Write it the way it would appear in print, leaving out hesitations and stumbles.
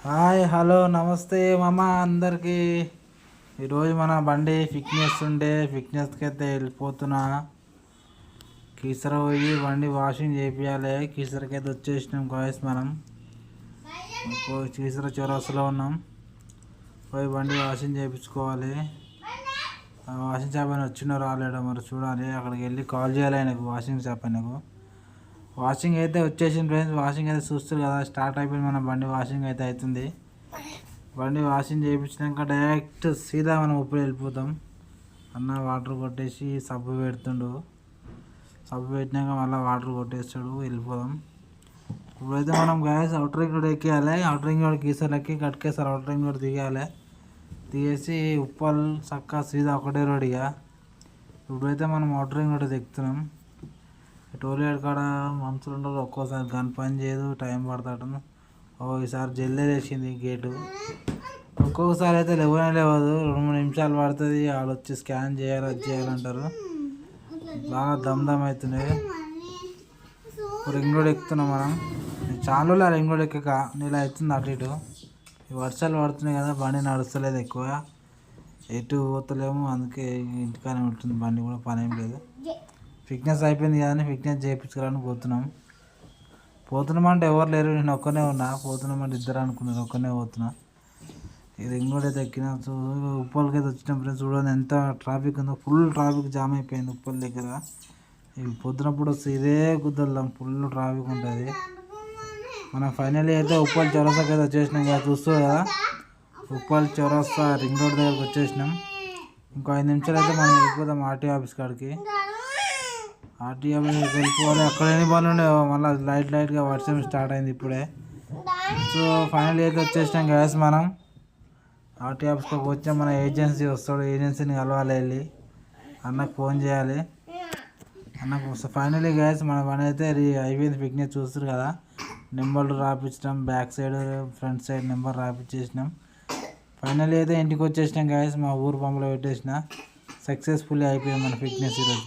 Hi hello నమస్తే మామ అందరికీ. ఈరోజు మన బండి ఫిట్నెస్ ఫిట్నెస్కి అయితే వెళ్ళిపోతున్నా. కీసర పోయి బండి వాషింగ్ చేయించాలి. కీసరకి అయితే వచ్చేసినాం గాయస్. మనం కీసర చౌరస్తాలో ఉన్నాం. పోయి బండి వాషింగ్ చేయించుకోవాలి. వాషింగ్ షాప్ అని వచ్చినో రాలేడో మరి చూడాలి. అక్కడికి వెళ్ళి కాల్ చేయాలి ఆయనకు, వాషింగ్ షాప్ ఆయనకు. వాషింగ్ అయితే వచ్చేసింది ఫ్రెండ్స్. వాషింగ్ అయితే చూస్తారు కదా, స్టార్ట్ అయిపోయింది. మన బండి వాషింగ్ అయితే అవుతుంది. బండి వాషింగ్ చేయించినాక డైరెక్ట్ సీదా మనం ఉప్పు వెళ్ళిపోతాం. అన్న వాటర్ కొట్టేసి సబ్బు పెడుతుండు. సబ్బు పెట్టినాక మళ్ళీ వాటర్ కొట్టేస్తాడు, వెళ్ళిపోదాం. ఇప్పుడైతే మనం గ్యాస్ అవుటర్ రింగ్ రోడ్ ఎక్కియాలి. అవుటర్ రింగ్ రోడ్ కీసర్లు ఎక్కి కట్కేసారి అవుటర్ రింగ్ రోడ్ దిగాలి. దిగేసి ఉప్పల్ చక్క సీదా ఒకటే రోడ్. ఇక ఇప్పుడైతే మనం అవుటర్ రింగ్ రోడ్ ఎక్కుతున్నాం. టోల్గేట్ కాడ మనుషులు ఉండరు, ఒక్కోసారి గన్ పని చేయదు, టైం పడతాడు. ఈసారి జల్లే వేసింది గేటు. ఒక్కొక్కసారి అయితే లేవదు, 2-3 నిమిషాలు పడుతుంది. వాళ్ళు వచ్చి స్కాన్ చేయాలి, అది చేయాలంటారు. బాగా దమ్ అవుతున్నాయి. రింగ్ రోడ్ ఎక్కుతున్నాం మనం. చాలా రింగ్ రోడ్ ఎక్కక నీళ్ళు అవుతుంది అటు ఇటు. ఈ వర్షాలు పడుతున్నాయి కదా, బండి నడుస్తలేదు ఎక్కువ, ఎటు పోతలేము. అందుకే ఇంటికానే ఉంటుంది బండి, కూడా పని ఏం లేదు. ఫిట్నెస్ అయిపోయింది కానీ ఫిట్నెస్ చేయించుకోవడానికి పోతున్నాం అంటే ఎవరు లేరు, నేను ఒక్కనే ఉన్నా. పోతున్నామంటే ఇద్దరు అనుకున్నారు, ఒక్కనే పోతున్నా. ఇది ఇంకోటి అయితే ఎక్కిన ఉప్పల్కి అయితే వచ్చినప్పుడు చూడండి ఎంత ట్రాఫిక్ ఉందో. ఫుల్ ట్రాఫిక్ జామ్ అయిపోయింది ఉప్పల్ దగ్గర. ఇవి పొద్దునప్పుడు వస్తే ఇదే కుదరదాం, ఫుల్ ట్రాఫిక్ ఉంటుంది. మనం ఫైనల్లీ అయితే ఉప్పల్ చౌరస్తాకి అయితే వచ్చేసినాం కదా, చూస్తూ కదా. ఉప్పల్ చౌరస్తా రింగ్ రోడ్ దగ్గరకు వచ్చేసినాం. ఇంకో 5 నిమిషాలు అయితే మనం వెళ్ళిపోతాం ఆర్టీఓ ఆఫీస్ కాడికి. ఆర్టీఓ వెళ్ళిపోవాలి. అక్కడ ఎన్ని పనులు ఉండేవో, మళ్ళీ లైట్గా వర్షం స్టార్ట్ అయింది ఇప్పుడే. సో ఫైనల్ అయితే వచ్చేసినాం గ్యాస్. మనం ఆర్టీఓ ఆఫీస్కి వచ్చాం. మన ఏజెన్సీ వస్తాడు, ఏజెన్సీని కలవాలి, వెళ్ళి అన్నకు ఫోన్ చేయాలి. అన్నకు ఫైనలీ గ్యాస్ మన పని అయితే అయిపోయింది. ఫిట్నెస్ చూస్తారు కదా, నెంబర్లు రాపించడం, back side front side number రాపించేసినాం. ఫైనల్లీ అయితే ఇంటికి వచ్చేసినాం గ్యాస్. మా ఊరు పంపులో పెట్టేసిన. సక్సెస్ఫుల్లీ అయిపోయింది మన ఫిట్నెస్ ఈరోజు.